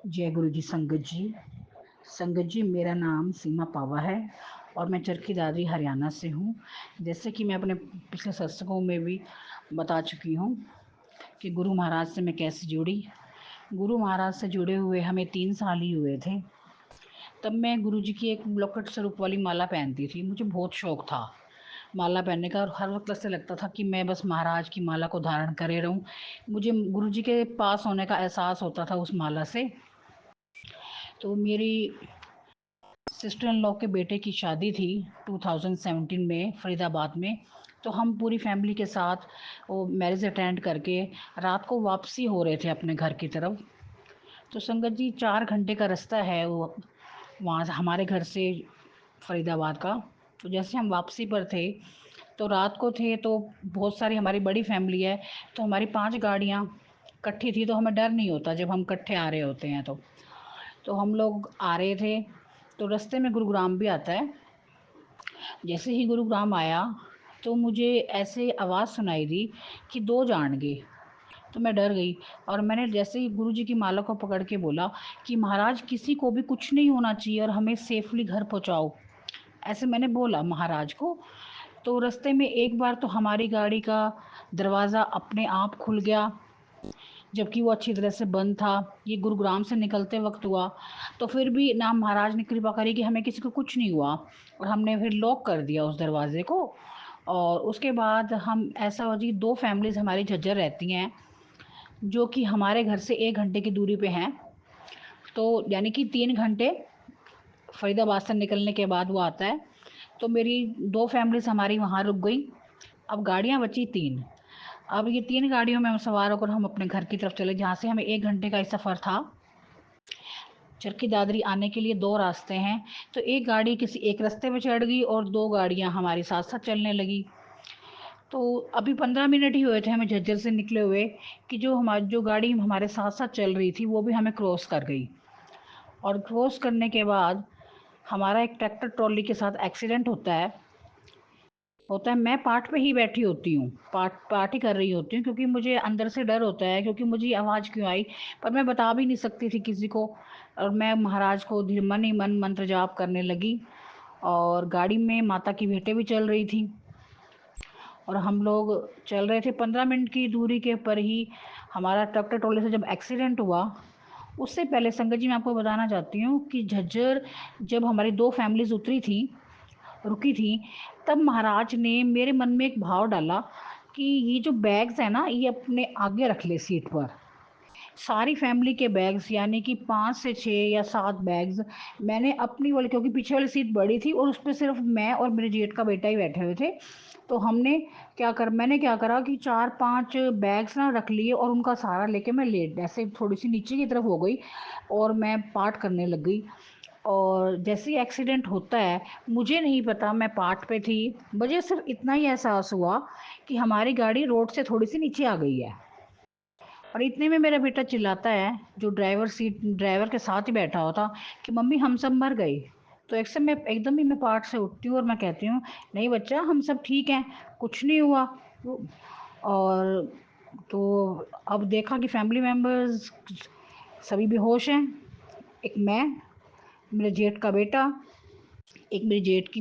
जय गुरु जी। संगत जी, मेरा नाम सीमा पावा है और मैं चरखी दादरी हरियाणा से हूँ। जैसे कि मैं अपने पिछले सत्संगों में भी बता चुकी हूँ कि गुरु महाराज से मैं कैसे जुड़ी। गुरु महाराज से जुड़े हुए हमें 3 साल ही हुए थे। तब मैं गुरु जी की एक लोकट स्वरूप वाली माला पहनती थी। मुझे बहुत शौक था माला पहनने का और हर वक्त ऐसे लगता था कि मैं बस महाराज की माला को धारण करे रहूं। मुझे गुरु जी के पास होने का एहसास होता था उस माला से। तो मेरी सिस्टर इन लॉ के बेटे की शादी थी 2017 में फरीदाबाद में। तो हम पूरी फैमिली के साथ वो मैरिज अटेंड करके रात को वापसी हो रहे थे अपने घर की तरफ। तो संगत जी, 4 घंटे का रास्ता है वो वहाँ से हमारे घर से फरीदाबाद का। तो जैसे हम वापसी पर थे तो रात को थे, तो बहुत सारी हमारी बड़ी फैमिली है, तो हमारी 5 गाड़ियाँ इकट्ठी थी। तो हमें डर नहीं होता जब हम इकट्ठे आ रहे होते हैं। तो हम लोग आ रहे थे, तो रास्ते में गुरुग्राम भी आता है। जैसे ही गुरुग्राम आया तो मुझे ऐसे आवाज़ सुनाई दी कि 2 जाएंगे। तो मैं डर गई और मैंने जैसे ही गुरु जी की माला को पकड़ के बोला कि महाराज, किसी को भी कुछ नहीं होना चाहिए और हमें सेफली घर पहुंचाओ। ऐसे मैंने बोला महाराज को। तो रास्ते में एक बार तो हमारी गाड़ी का दरवाज़ा अपने आप खुल गया, जबकि वो अच्छी तरह से बंद था। ये गुरुग्राम से निकलते वक्त हुआ। तो फिर भी ना महाराज ने कृपा करी कि हमें किसी को कुछ नहीं हुआ और हमने फिर लॉक कर दिया उस दरवाजे को। और उसके बाद हम ऐसा हो जी, 2 फैमिलीज हमारी झज्जर रहती हैं जो कि हमारे घर से 1 घंटे की दूरी पे हैं। तो यानी कि 3 घंटे फरीदाबाद से निकलने के बाद वो आता है। तो मेरी 2 फैमिलीज हमारी वहाँ रुक गई। अब गाड़ियाँ बची 3। अब ये 3 गाड़ियों में हम सवार होकर हम अपने घर की तरफ चले, जहाँ से हमें 1 घंटे का ही सफ़र था। चरखी दादरी आने के लिए 2 रास्ते हैं। तो एक गाड़ी किसी एक रास्ते पे चढ़ गई और 2 गाड़ियाँ हमारे साथ साथ चलने लगी। तो अभी 15 मिनट ही हुए थे हमें झज्जर से निकले हुए कि जो गाड़ी हमारे साथ साथ चल रही थी वो भी हमें क्रॉस कर गई। और क्रॉस करने के बाद हमारा एक ट्रैक्टर ट्रॉली के साथ एक्सीडेंट होता है। मैं पार्ट पे ही बैठी होती हूँ, पार्ट ही कर रही होती हूँ, क्योंकि मुझे अंदर से डर होता है क्योंकि मुझे आवाज़ क्यों आई, पर मैं बता भी नहीं सकती थी किसी को। और मैं महाराज को मन ही मन मंत्र जाप करने लगी। और गाड़ी में माता की भेंटें भी चल रही थी और हम लोग चल रहे थे। 15 मिनट की दूरी के पर ही हमारा ट्रैक्टर ट्रॉली से जब एक्सीडेंट हुआ, उससे पहले संगत जी मैं आपको बताना चाहती हूँ कि झज्जर जब हमारी 2 फैमिलीज रुकी थी, तब महाराज ने मेरे मन में एक भाव डाला कि ये जो बैग्स है ना, ये अपने आगे रख ले सीट पर। सारी फैमिली के बैग्स यानी कि 5 से 6 या 7 बैग्स मैंने अपनी वाली, क्योंकि पीछे वाली सीट बड़ी थी और उस पर सिर्फ मैं और मेरे जेठ का बेटा ही बैठे हुए थे। तो मैंने क्या करा कि 4-5 बैग्स ना रख लिए और उनका सहारा लेके मैं लेट ऐसे थोड़ी सी नीचे की तरफ हो गई और मैं पार्ट करने लग गई। और जैसे ही एक्सीडेंट होता है, मुझे नहीं पता मैं पार्ट पे थी। मुझे सिर्फ इतना ही एहसास हुआ कि हमारी गाड़ी रोड से थोड़ी सी नीचे आ गई है। और इतने में मेरा बेटा चिल्लाता है, जो ड्राइवर के साथ ही बैठा होता, कि मम्मी हम सब मर गए। तो एकदम ही मैं पार्ट से उठती हूँ और मैं कहती हूँ, नहीं बच्चा, हम सब ठीक हैं, कुछ नहीं हुआ। और तो अब देखा कि फैमिली मेम्बर्स सभी बेहोश हैं। एक मैं, मेरे जेठ का बेटा, एक मेरी जेठ की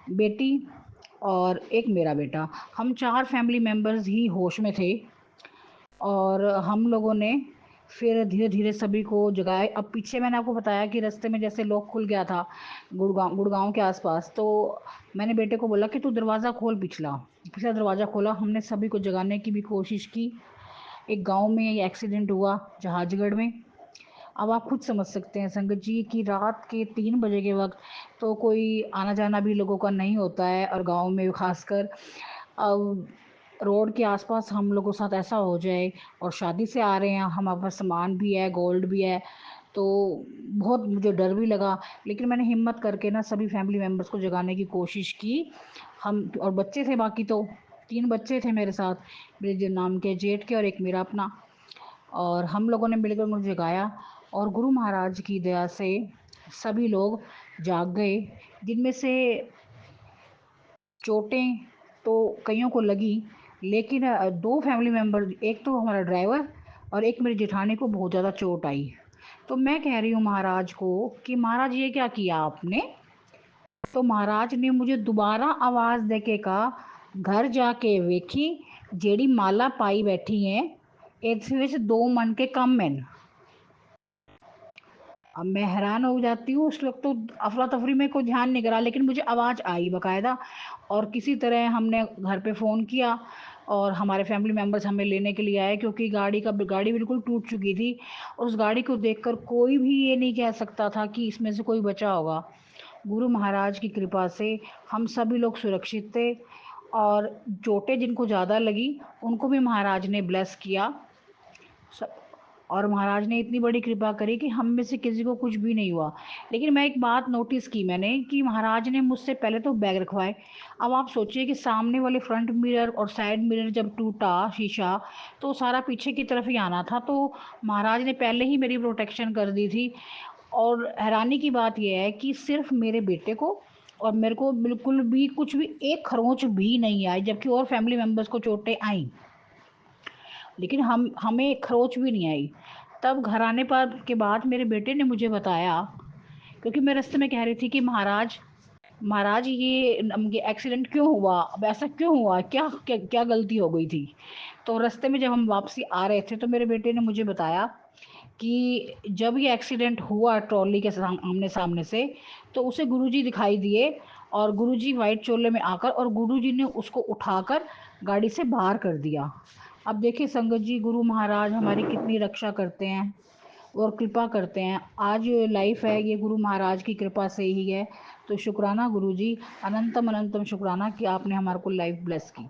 बेटी और एक मेरा बेटा। हम 4 फैमिली मेम्बर्स ही होश में थे। और हम लोगों ने फिर धीरे धीरे सभी को जगाया। अब पीछे मैंने आपको बताया कि रास्ते में जैसे लॉक खुल गया था गुड़गांव के आसपास। तो मैंने बेटे को बोला कि तू दरवाज़ा खोल, पिछला पिछला दरवाज़ा खोला। हमने सभी को जगाने की भी कोशिश की। एक गांव में ये एक्सीडेंट हुआ, जहाजगढ़ में। अब आप खुद समझ सकते हैं संगत जी कि रात के 3 बजे के वक्त तो कोई आना जाना भी लोगों का नहीं होता है, और गांव में खासकर। अब रोड के आसपास हम लोगों के साथ ऐसा हो जाए, और शादी से आ रहे हैं, हमारे पास सामान भी है, गोल्ड भी है। तो बहुत मुझे डर भी लगा, लेकिन मैंने हिम्मत करके ना सभी फैमिली मेम्बर्स को जगाने की कोशिश की। हम और बच्चे थे, बाकी तो 3 बच्चे थे मेरे साथ, मेरे जो नाम के जेठ के और एक मेरा अपना। और हम लोगों ने मिलकर मुझे जगाया और गुरु महाराज की दया से सभी लोग जाग गए। जिनमें से चोटें तो कईयों को लगी, लेकिन 2 फैमिली मेम्बर, एक तो हमारा ड्राइवर और एक मेरी जेठानी को बहुत ज़्यादा चोट आई। तो मैं कह रही हूँ महाराज को कि महाराज ये क्या किया आपने? तो महाराज ने मुझे दोबारा आवाज़ देके कहा, घर जाके वेखी जेड़ी माला पाई बैठी है इस विच 2 मन के कम हैं। अब मैं हैरान हो जाती हूँ, उस वक्त तो अफरा तफरी में कोई ध्यान नहीं करा, लेकिन मुझे आवाज़ आई बाकायदा। और किसी तरह हमने घर पे फ़ोन किया और हमारे फैमिली मेम्बर्स हमें लेने के लिए आए, क्योंकि गाड़ी बिल्कुल टूट चुकी थी और उस गाड़ी को देखकर कोई भी ये नहीं कह सकता था कि इसमें से कोई बचा होगा। गुरु महाराज की कृपा से हम सभी लोग सुरक्षित थे और चोटें जिनको ज़्यादा लगी उनको भी महाराज ने ब्लेस किया। और महाराज ने इतनी बड़ी कृपा करी कि हम में से किसी को कुछ भी नहीं हुआ। लेकिन मैं एक बात नोटिस की मैंने कि महाराज ने मुझसे पहले तो बैग रखवाए। अब आप सोचिए कि सामने वाले फ्रंट मिरर और साइड मिरर जब टूटा शीशा, तो सारा पीछे की तरफ ही आना था। तो महाराज ने पहले ही मेरी प्रोटेक्शन कर दी थी। और हैरानी की बात यह है कि सिर्फ मेरे बेटे को और मेरे को बिल्कुल भी कुछ भी एक खरोंच भी नहीं आई, जबकि और फैमिली मेम्बर्स को चोटें आई, लेकिन हमें खरोच भी नहीं आई। तब घर आने पर के बाद मेरे बेटे ने मुझे बताया, क्योंकि मैं रास्ते में कह रही थी कि महाराज महाराज ये एक्सीडेंट क्यों हुआ, अब ऐसा क्यों हुआ, क्या क्या क्या गलती हो गई थी। तो रास्ते में जब हम वापसी आ रहे थे तो मेरे बेटे ने मुझे बताया कि जब ये एक्सीडेंट हुआ ट्रॉली के आमने सामने से, तो उसे गुरुजी दिखाई दिए और गुरुजी वाइट चोले में आकर और गुरुजी ने उसको उठाकर गाड़ी से बाहर कर दिया। अब देखिए संगत जी, गुरु महाराज हमारी कितनी रक्षा करते हैं और कृपा करते हैं। आज लाइफ है ये गुरु महाराज की कृपा से ही है। तो शुक्राना गुरु जी, अनंतम अनंतम शुक्राना कि आपने हमारे को लाइफ ब्लेस की।